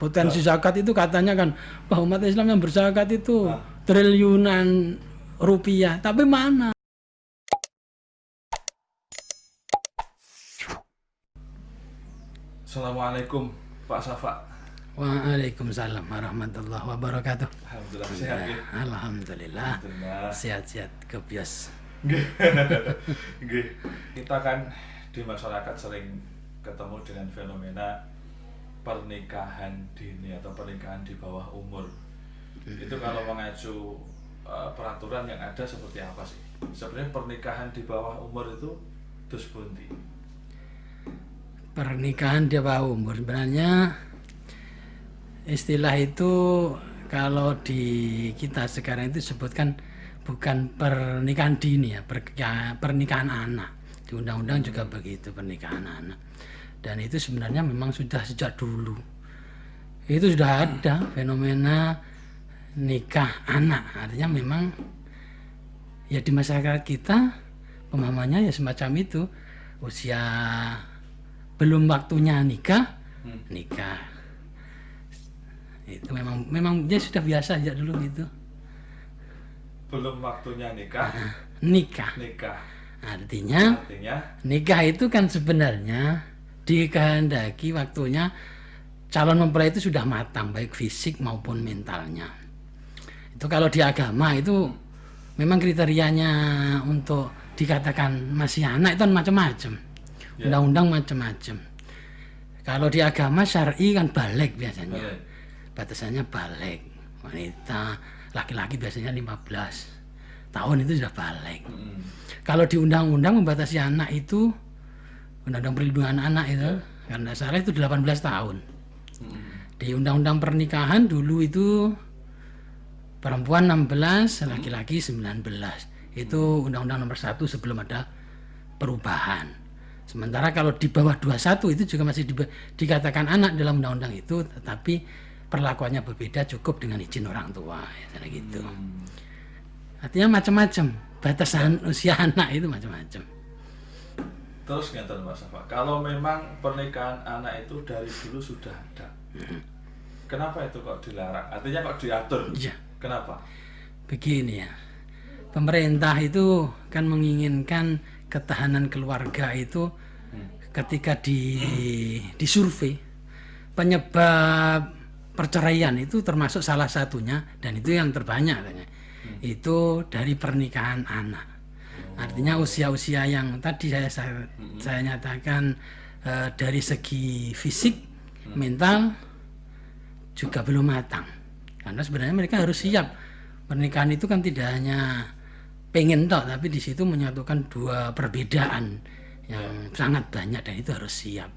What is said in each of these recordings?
Potensi zakat itu katanya kan, wah umat Islam yang berzakat itu triliunan rupiah, tapi mana? Assalamualaikum Pak Safa. Waalaikumsalam warahmatullahi wabarakatuh. Alhamdulillah sehat ya. Alhamdulillah. Alhamdulillah. Sehat-sehat kebias. Nggih. Kita kan di masyarakat sering ketemu dengan fenomena pernikahan dini atau pernikahan di bawah umur. Itu kalau mengacu peraturan yang ada seperti apa sih? Sebenarnya pernikahan di bawah umur itu dus pundi? Pernikahan di bawah umur sebenarnya istilah itu kalau di kita sekarang itu sebutkan bukan pernikahan dini ya, pernikahan anak. Di undang-undang juga begitu, pernikahan anak. Dan itu sebenarnya memang sudah sejak dulu. Itu sudah ada fenomena nikah anak. Artinya memang ya di masyarakat kita pemahamannya ya semacam itu. Usia belum waktunya nikah. Itu memang dia sudah biasa sejak dulu gitu. Belum waktunya nikah. Nikah. Artinya nikah itu kan sebenarnya dikehendaki waktunya calon mempelai itu sudah matang baik fisik maupun mentalnya. Itu kalau di agama itu memang kriterianya untuk dikatakan masih anak itu kan macam-macam. Undang-undang macam-macam. Kalau di agama syar'i kan balik biasanya. Batasannya balik. Wanita laki-laki biasanya 15 tahun itu sudah balik. Kalau di undang-undang membatasi anak itu undang-undang perlindungan anak itu karena salah itu 18 tahun. Di undang-undang pernikahan dulu itu perempuan 16, laki-laki 19. Itu undang-undang nomor 1 sebelum ada perubahan. Sementara kalau di bawah 21 itu juga masih dikatakan anak dalam undang-undang itu, tetapi perlakuannya berbeda cukup dengan izin orang tua ya gitu. Artinya macam-macam, batasan usia anak itu macam-macam. Terus ngeten Mas Safa, kalau memang pernikahan anak itu dari dulu sudah ada, kenapa itu kok dilarang? Artinya kok diatur? Ya. Kenapa? Begini ya, pemerintah itu kan menginginkan ketahanan keluarga itu ketika disurvei penyebab perceraian itu termasuk salah satunya dan itu yang terbanyak katanya. Itu dari pernikahan anak. Artinya usia-usia yang tadi saya nyatakan dari segi fisik, mental juga belum matang. Karena sebenarnya mereka harus siap. Pernikahan itu kan tidak hanya pengen toh, tapi di situ menyatukan dua perbedaan yang sangat banyak dan itu harus siap.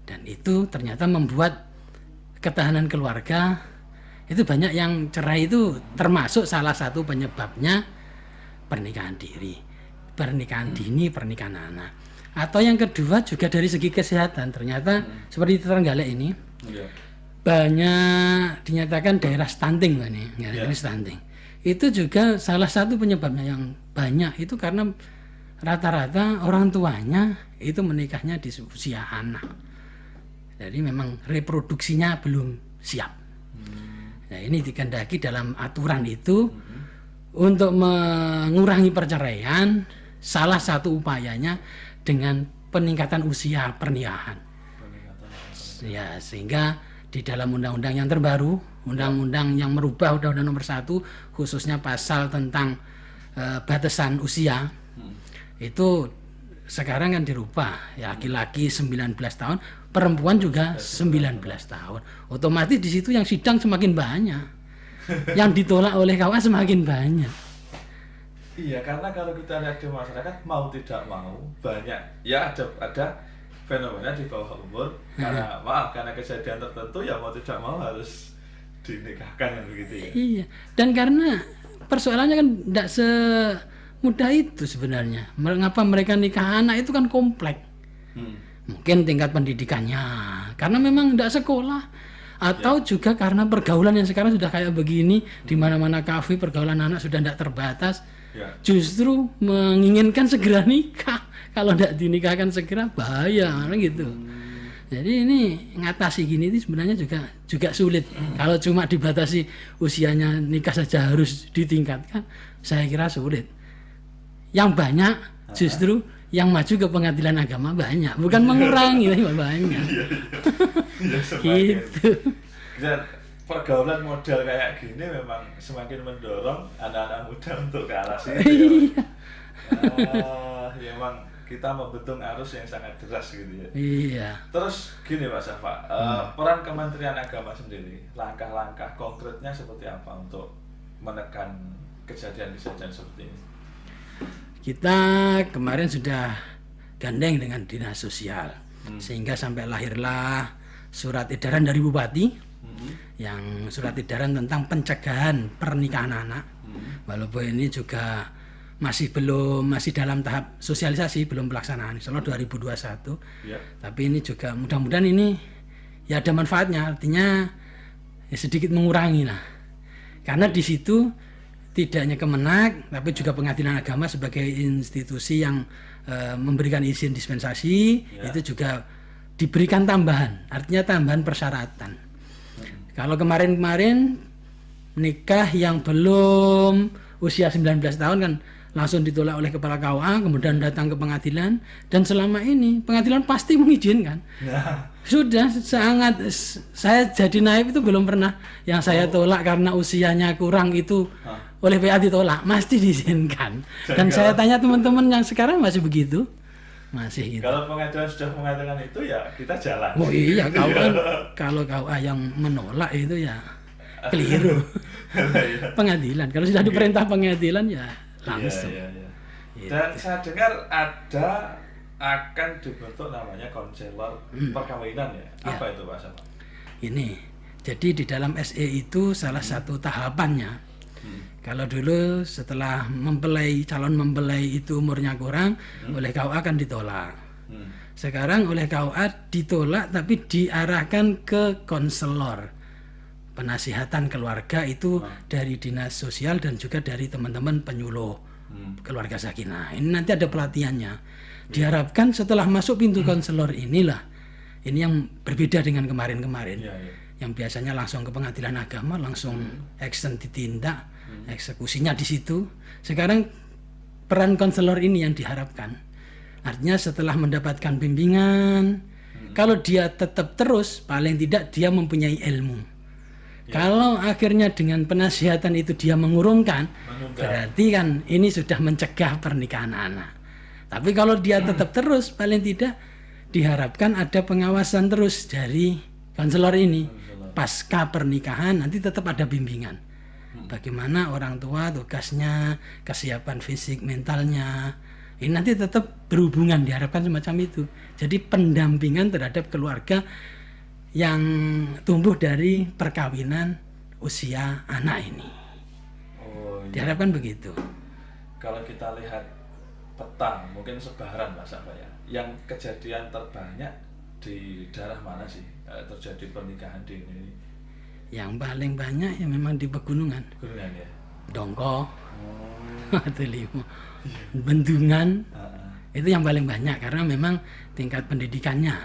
Dan itu ternyata membuat ketahanan keluarga itu banyak yang cerai itu termasuk salah satu penyebabnya pernikahan dini, pernikahan anak. Atau yang kedua juga dari segi kesehatan ternyata seperti di Trenggalek ini banyak dinyatakan daerah stunting ini stunting. Itu juga salah satu penyebabnya yang banyak itu karena rata-rata orang tuanya itu menikahnya di usia anak. Jadi memang reproduksinya belum siap. Nah ini dikehendaki dalam aturan itu untuk mengurangi perceraian, salah satu upayanya dengan peningkatan usia pernikahan. Ya, sehingga di dalam undang-undang yang terbaru, undang-undang yang merubah undang-undang nomor 1 khususnya pasal tentang batasan usia itu sekarang kan dirubah ya, laki-laki 19 tahun, perempuan juga 19 tahun. Otomatis di situ yang sidang semakin banyak. Yang ditolak oleh kawan semakin banyak. Iya, karena kalau kita lihat di masyarakat mau tidak mau banyak ya ada fenomena di bawah umur karena kejadian tertentu ya mau tidak mau harus dinikahkan kan begitu ya. Iya. Dan karena persoalannya kan tidak semudah itu sebenarnya. Mengapa mereka nikah anak itu kan kompleks. Mungkin tingkat pendidikannya karena memang tidak sekolah atau juga karena pergaulan yang sekarang sudah kayak begini, di mana-mana kafe pergaulan anak sudah tidak terbatas. Justru menginginkan segera nikah. Kalau tidak dinikahkan segera bahaya gitu. Jadi ini ngatasi gini itu sebenarnya juga sulit. Kalau cuma dibatasi usianya nikah saja harus ditingkatkan, saya kira sulit. Yang banyak justru yang maju ke pengadilan agama banyak, bukan mengurangi tapi banyak. Gitu. Dan pergaulan model kayak gini memang semakin mendorong anak-anak muda untuk ke arah sini. Ya, memang kita membentuk arus yang sangat deras gitu ya. Iya. Terus gini Pak Syafa, peran Kementerian Agama sendiri, langkah-langkah konkretnya seperti apa untuk menekan kejadian-kejadian seperti ini? Kita kemarin sudah gandeng dengan dinas sosial, sehingga sampai lahirlah surat edaran dari Bupati, yang surat edaran tentang pencegahan pernikahan anak. Walaupun ini juga masih dalam tahap sosialisasi, belum pelaksanaan, insya Allah 2021. Ya. Tapi ini juga mudah-mudahan ini ya ada manfaatnya, artinya ya sedikit mengurangi lah. Karena di situ tidak hanya Kemenak, tapi juga Pengadilan Agama sebagai institusi yang memberikan izin dispensasi, itu juga diberikan tambahan, artinya tambahan persyaratan. Kalau kemarin-kemarin nikah yang belum usia 19 tahun kan langsung ditolak oleh kepala KUA, kemudian datang ke pengadilan, dan selama ini pengadilan pasti mengizinkan. Sudah sangat, saya jadi naib itu belum pernah yang saya tolak karena usianya kurang itu oleh PA ditolak, pasti diizinkan. Dan saya tanya teman-teman yang sekarang masih begitu, masih gitu. Kalau pengadilan sudah mengatakan itu ya kita jalan. Oh iya, kalau KUA yang menolak itu ya keliru. Pengadilan, kalau sudah diperintah pengadilan ya langsung. Iya. Gitu. Dan saya dengar akan dibentuk namanya konselor perkawinan ya. Apa itu Pak Syafa? Ini, jadi di dalam SE itu salah satu tahapannya. Kalau dulu setelah calon mempelai itu umurnya kurang, oleh KUA akan ditolak. Sekarang oleh KUA ditolak tapi diarahkan ke konselor penasihatan keluarga itu dari dinas sosial dan juga dari teman-teman penyuluh keluarga sakinah. Ini nanti ada pelatihannya. Diharapkan setelah masuk pintu konselor ini yang berbeda dengan kemarin-kemarin. Yang biasanya langsung ke pengadilan agama, langsung action ditindak, eksekusinya di situ. Sekarang peran konselor ini yang diharapkan. Artinya setelah mendapatkan bimbingan, kalau dia tetap terus, paling tidak dia mempunyai ilmu. Kalau akhirnya dengan penasihatan itu dia mengurungkan, berarti kan ini sudah mencegah pernikahan anak. Tapi kalau dia tetap terus, paling tidak diharapkan ada pengawasan terus dari konselor ini. Pasca pernikahan nanti tetap ada bimbingan. Bagaimana orang tua tugasnya, kesiapan fisik, mentalnya. Ini nanti tetap berhubungan, diharapkan semacam itu. Jadi pendampingan terhadap keluarga yang tumbuh dari perkawinan usia anak ini. Diharapkan begitu. Kalau kita lihat peta, mungkin sebaran Mas apa ya, yang kejadian terbanyak di daerah mana sih terjadi pernikahan di ini? Yang paling banyak ya memang di pegunungan. Pegunungan ya. Dongko, atau Limo, Bendungan, itu yang paling banyak karena memang tingkat pendidikannya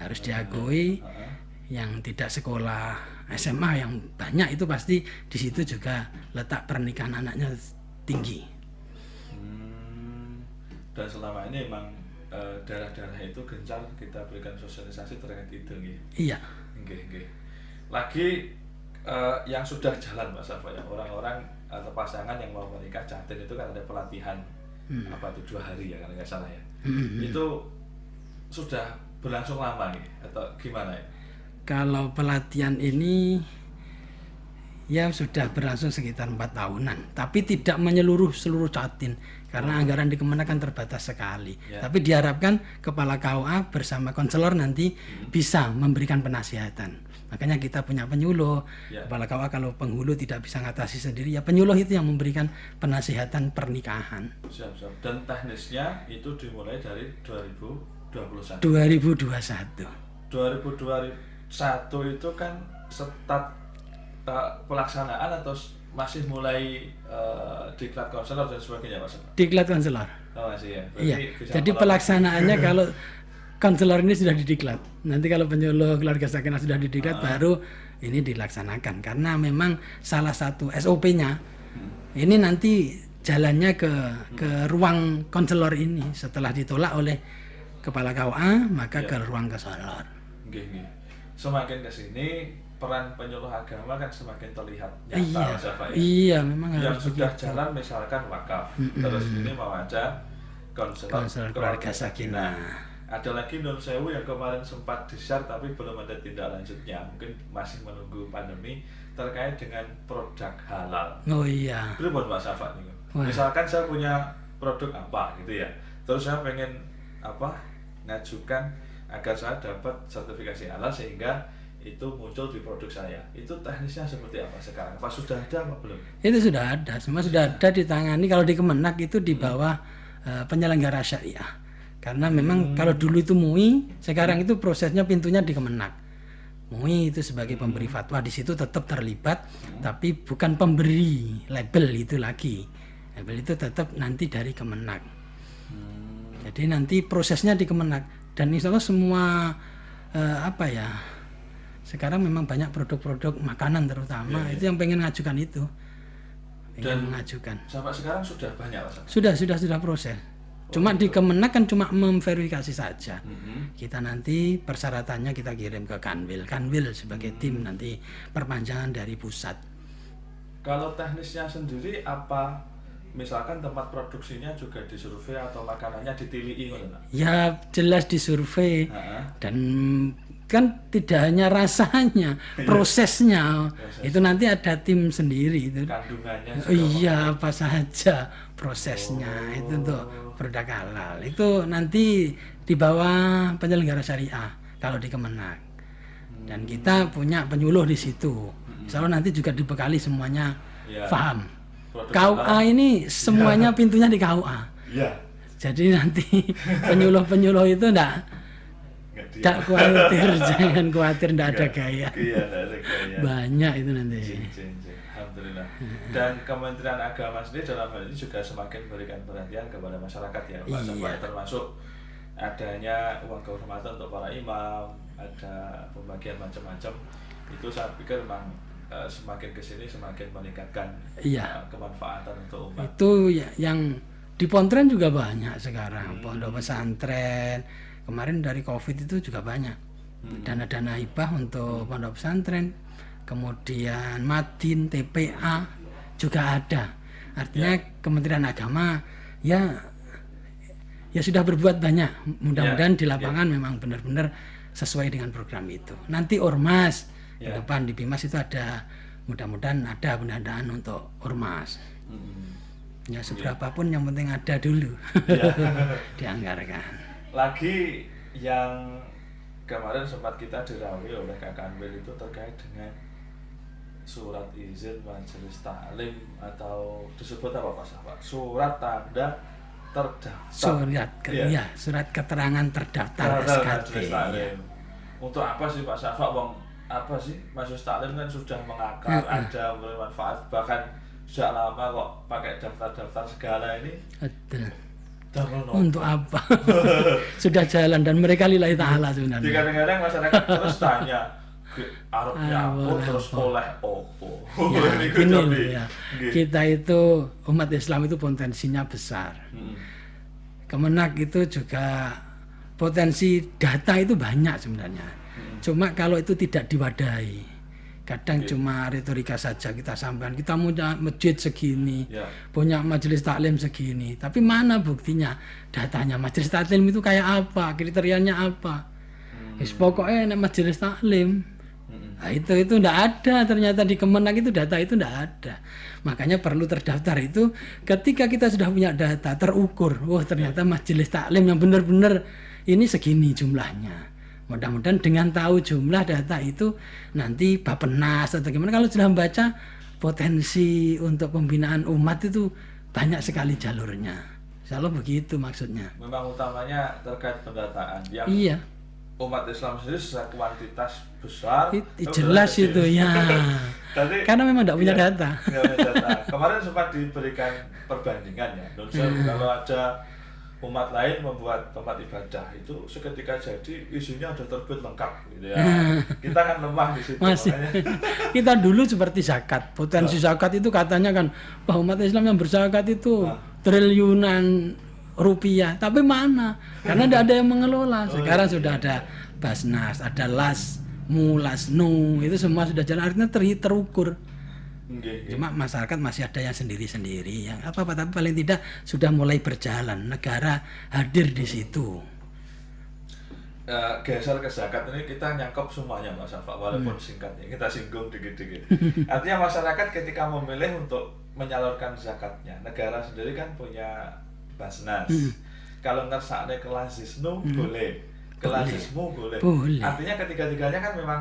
harus diakui. Yang tidak sekolah SMA yang banyak itu pasti di situ juga letak pernikahan anaknya tinggi. Dan selama ini memang daerah-daerah itu gencar kita berikan sosialisasi terkait itu, gitu. Iya. Okay. Lagi yang sudah jalan Mas Syafa ya, orang-orang atau pasangan yang mau menikah catin itu kan ada pelatihan apa itu 2 hari ya kalau nggak salah ya. Itu sudah berlangsung lama nih atau gimana ya? Kalau pelatihan ini ya sudah berlangsung sekitar 4 tahunan, tapi tidak menyeluruh seluruh catin karena anggaran di Kemenak kan terbatas sekali. Tapi diharapkan kepala KUA bersama konselor nanti bisa memberikan penasihatan. Makanya kita punya penyuluh. Kepala KUA kalau penghulu tidak bisa ngatasi sendiri, ya penyuluh itu yang memberikan penasihatan pernikahan. Siap. Dan teknisnya itu dimulai dari 2021. 2021 itu kan start pelaksanaan atau masih mulai diklat konselor dan sebagainya Mas? Diklat konselor. Oh masih ya. Iya. Jadi pelaksanaannya kalau konselor ini sudah didiklat. Nanti kalau penyuluh keluarga sakinah sudah didiklat baru ini dilaksanakan. Karena memang salah satu SOP-nya ini nanti jalannya ke ruang konselor ini. Setelah ditolak oleh kepala KUA maka ke ruang konselor. Semakin ke sini peran penyuluh agama kan semakin terlihat nyata, Pak, ya? Iya, memang yang harus sudah begitu. jalan misalkan wakaf, terus ini mau ada konselor keluarga sakinah. Ada lagi Nun Sewu yang kemarin sempat di-share tapi belum ada tindak lanjutnya, mungkin masih menunggu pandemi terkait dengan produk halal. Oh iya. Berapa Pak Syafa nih? Misalkan saya punya produk apa gitu ya, terus saya pengen ngajukan agar saya dapat sertifikasi halal sehingga itu muncul di produk saya. Itu teknisnya seperti apa sekarang? Apa sudah ada apa belum? Itu sudah ada, semua sudah ada ditangani. Kalau di Kemenak itu di bawah penyelenggara syariah. Karena memang kalau dulu itu MUI, sekarang itu prosesnya pintunya di Kemenak. MUI itu sebagai pemberi fatwa di situ tetap terlibat, tapi bukan pemberi label itu lagi. Label itu tetap nanti dari Kemenak. Jadi nanti prosesnya di Kemenak dan insya Allah semua sekarang memang banyak produk-produk makanan terutama itu yang pengen ngajukan itu. Dan mengajukan. Sampai sekarang sudah banyak Mas? Sudah proses. Cuma di Kemenak kan cuma memverifikasi saja. Kita nanti persyaratannya kita kirim ke Kanwil sebagai tim nanti perpanjangan dari pusat. Kalau teknisnya sendiri apa? Misalkan tempat produksinya juga disurvei atau makanannya ditilii mana? Ya jelas disurvei dan kan tidak hanya rasanya, prosesnya itu nanti ada tim sendiri itu. Kandungannya iya apa saja prosesnya itu untuk produk halal itu nanti di bawah penyelenggara syariah kalau di Kemenak dan kita punya penyuluh di situ. Insya Allah nanti juga dibekali semuanya paham. KUA ini semuanya pintunya di KUA. Jadi nanti penyuluh itu tidak khawatir, jangan khawatir, tidak ada gaya. Banyak itu nanti. Alhamdulillah. Dan Kementerian Agama sendiri dalam hal ini juga semakin memberikan perhatian kepada masyarakat ya Pak, sampai termasuk adanya uang kehormatan untuk para imam, ada pembagian macam-macam. Itu saya pikir memang semakin kesini semakin meningkatkan kemanfaatan untuk umat. Itu yang di Pontren juga banyak sekarang, pondok pesantren. Kemarin dari COVID itu juga banyak dana-dana hibah untuk pondok pesantren, kemudian Madin, TPA juga ada. Artinya Kementerian Agama ya sudah berbuat banyak. Mudah-mudahan di lapangan memang benar-benar sesuai dengan program itu. Nanti Ormas di depan di Bimas itu ada, mudah-mudahan ada pendanaan untuk Ormas. Ya seberapapun yang penting ada dulu dianggarkan. Lagi yang kemarin sempat kita dirawai oleh Kak Kanwil itu terkait dengan surat izin majelis taklim atau disebut apa Pak? Surat tanda terdaftar. Surat keterangan terdaftar SKT. Untuk apa sih Pak Syafa? Apa sih majelis taklim kan sudah mengakar, ada bermanfaat, bahkan sejak lama kok pakai daftar-daftar segala ini. Untuk apa? Sudah jalan dan mereka lillahi ta'ala sebenarnya. Kadang-kadang masyarakat terus tanya Arabnya apa terus oleh opo. Kita itu umat Islam itu potensinya besar. Kemenak itu juga potensi data itu banyak sebenarnya. Cuma kalau itu tidak diwadahi, kadang cuma retorika saja kita sampaikan, kita punya masjid segini, punya majelis taklim segini, tapi mana buktinya, datanya majelis taklim itu kayak apa, kriterianya apa. Pokoknya majelis taklim. Nah, itu tidak ada, ternyata di Kemenak itu data itu tidak ada. Makanya perlu terdaftar itu ketika kita sudah punya data terukur, ternyata majelis taklim yang benar-benar ini segini jumlahnya. Mudah-mudahan dengan tahu jumlah data itu nanti Bappenas atau gimana, kalau sudah membaca potensi untuk pembinaan umat itu banyak sekali jalurnya. Insya Allah begitu maksudnya. Memang utamanya terkait pendataan yang umat Islam sendiri secara kuantitas besar. Jelas itu ya. Karena memang tidak punya data. Kemarin sempat diberikan perbandingan ya. Kalau ada umat lain membuat tempat ibadah itu seketika jadi isinya udah terbit lengkap gitu ya. Kita kan lemah di situ. Masih. Kita dulu seperti zakat. Potensi zakat itu katanya kan bahwa umat Islam yang berzakat itu triliunan rupiah. Tapi mana? Karena tidak ada yang mengelola. Sekarang sudah ada Basnas, ada Lasmu, Lasnu, itu semua sudah jalan. Artinya terukur. Cuma masyarakat masih ada yang sendiri-sendiri, yang apa-apa, tapi paling tidak sudah mulai berjalan. Negara hadir di situ. Geser ke zakat ini kita nyangkep semuanya Mas Syafa, walaupun singkatnya kita singgung dikit-dikit. Artinya masyarakat ketika memilih untuk menyalurkan zakatnya, negara sendiri kan punya Basnas. Kalau ngersakne kelas Zisnu boleh, kelas Zismu boleh. Artinya ketiga-tiganya kan memang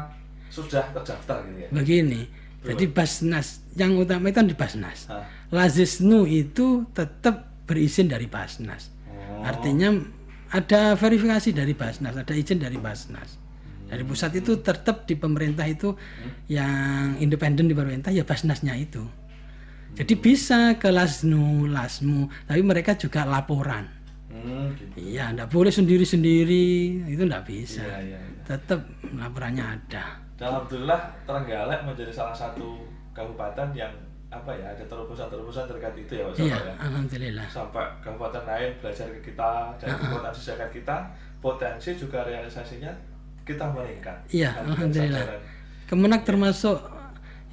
sudah terdaftar gitu ya. Begini. Jadi Basnas yang utama itu di Basnas. Lazisnu itu tetap berizin dari Basnas. Artinya ada verifikasi dari Basnas, ada izin dari Basnas. Dari pusat itu tetap di pemerintah itu yang independen di pemerintah ya Basnasnya itu. Jadi bisa ke Lasnu, Lasmu, tapi mereka juga laporan. Iya, enggak boleh sendiri-sendiri, itu enggak bisa. Tetap laporannya ada. Alhamdulillah Trenggalek menjadi salah satu kabupaten yang ada terobosan-terobosan terkait itu ya Pak. Iya, alhamdulillah. Sampai kabupaten lain belajar ke kita dari potensi zakat kita, potensi juga realisasinya kita meningkat. Iya, alhamdulillah. Kemenak termasuk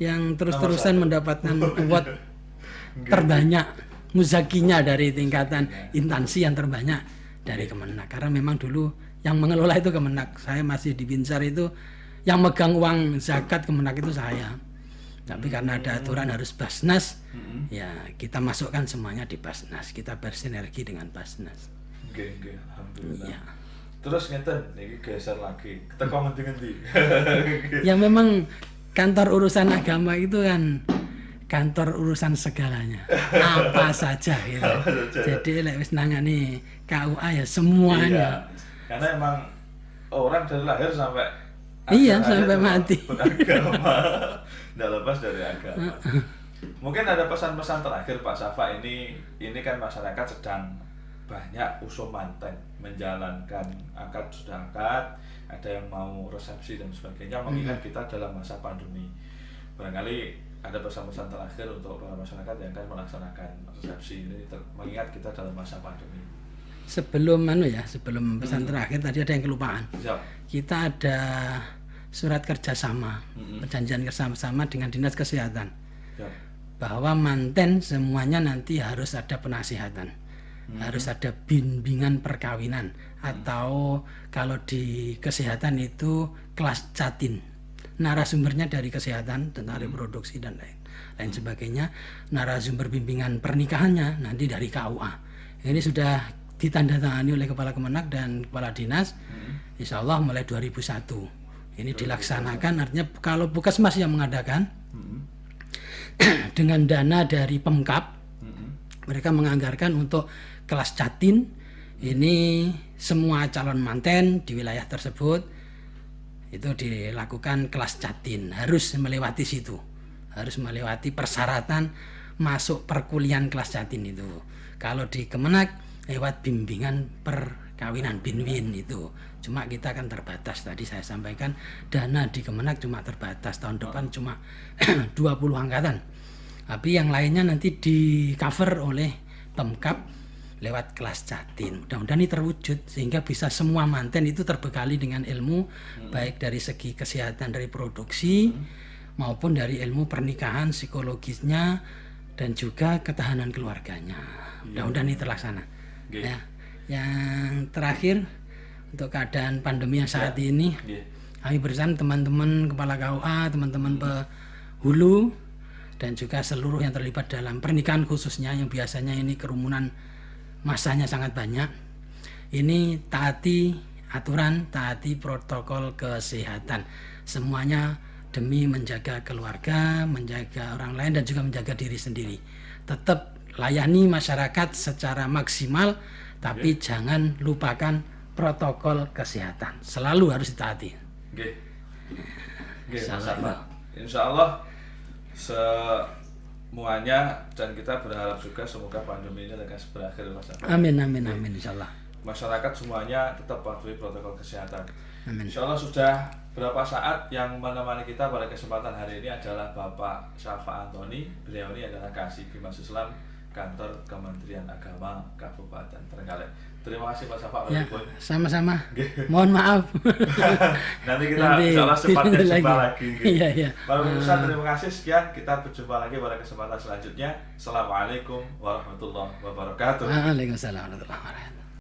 yang terus-terusan mendapatkan award terbanyak muzakinya dari tingkatan instansi yang terbanyak dari Kemenak. Karena memang dulu yang mengelola itu Kemenak. Saya masih di Binsar itu yang megang uang zakat Kemenak itu saya. Tapi karena ada aturan harus Basnas, ya kita masukkan semuanya di Basnas. Kita bersinergi dengan Basnas. Oke, alhamdulillah. Ya. Terus ngeten iki geser lagi. Kita ngendi-ngendi. Ya memang kantor urusan agama itu kan kantor urusan segalanya. Apa saja gitu. Jadi lek wis nangani KUA ya semuanya. Iya. Karena emang orang dari lahir sampai sampai mati. Beragama, nggak lepas dari agama. Mungkin ada pesan-pesan terakhir Pak Syafa, ini kan masyarakat sedang banyak usum manten menjalankan akad sudah akad, ada yang mau resepsi dan sebagainya. Mengingat kita dalam masa pandemi, barangkali ada pesan-pesan terakhir untuk para masyarakat yang akan melaksanakan resepsi ini, mengingat kita dalam masa pandemi. Sebelum pesan terakhir tadi ada yang kelupaan. Kita ada surat kerjasama, perjanjian kerjasama dengan Dinas Kesehatan, bahwa manten semuanya nanti harus ada penasihatan, harus ada bimbingan perkawinan, atau kalau di kesehatan itu kelas catin, narasumbernya dari kesehatan tentang reproduksi dan lain sebagainya. Narasumber bimbingan pernikahannya nanti dari KUA. Ini sudah ditandatangani oleh Kepala Kemenak dan Kepala Dinas. Insya Allah mulai 2001 ini dilaksanakan. Artinya kalau Puskesmas yang mengadakan dengan dana dari Pemkab, mereka menganggarkan untuk kelas catin. Ini semua calon manten di wilayah tersebut itu dilakukan kelas catin, harus melewati situ, harus melewati persyaratan masuk perkuliahan kelas catin itu. Kalau di Kemenak lewat bimbingan perkawinan binwin itu. Cuma kita kan terbatas, tadi saya sampaikan dana di Kemenak cuma terbatas, tahun depan cuma 20 angkatan. Tapi yang lainnya nanti di cover oleh Pemkab lewat kelas catin. Mudah-mudahan ini terwujud sehingga bisa semua manten itu terbekali dengan ilmu baik dari segi kesehatan reproduksi maupun dari ilmu pernikahan, psikologisnya dan juga ketahanan keluarganya. Mudah-mudahan ini terlaksana. Ya. Yang terakhir untuk keadaan pandemi yang saat ini, kami bersama teman-teman kepala KUA, teman-teman penghulu dan juga seluruh yang terlibat dalam pernikahan khususnya yang biasanya ini kerumunan masanya sangat banyak. Ini taati aturan, taati protokol kesehatan. Semuanya demi menjaga keluarga, menjaga orang lain dan juga menjaga diri sendiri. Tetap layani masyarakat secara maksimal, tapi jangan lupakan protokol kesehatan. Selalu harus ditaati. Insya Allah semuanya, dan kita berharap juga semoga pandemi ini akan berakhir Mas Syafa. Amin amin amin insyaallah. Masyarakat semuanya tetap patuhi protokol kesehatan. Amin. Insya Allah sudah berapa saat yang menemani kita pada kesempatan hari ini adalah Bapak Syafa Antoni. Beliau ini adalah Kasih Bimas Islam Kantor Kementerian Agama Kabupaten Trenggalek. Terima kasih Pak Syafa. Ya, sama-sama. Mohon maaf. Nanti kita insya Allah cepatnya jumpa lagi. Iya, iya. Para pemirsa, terima kasih. Sekian, kita berjumpa lagi pada kesempatan selanjutnya. Assalamualaikum warahmatullahi wabarakatuh. Waalaikumsalam warahmatullahi wabarakatuh.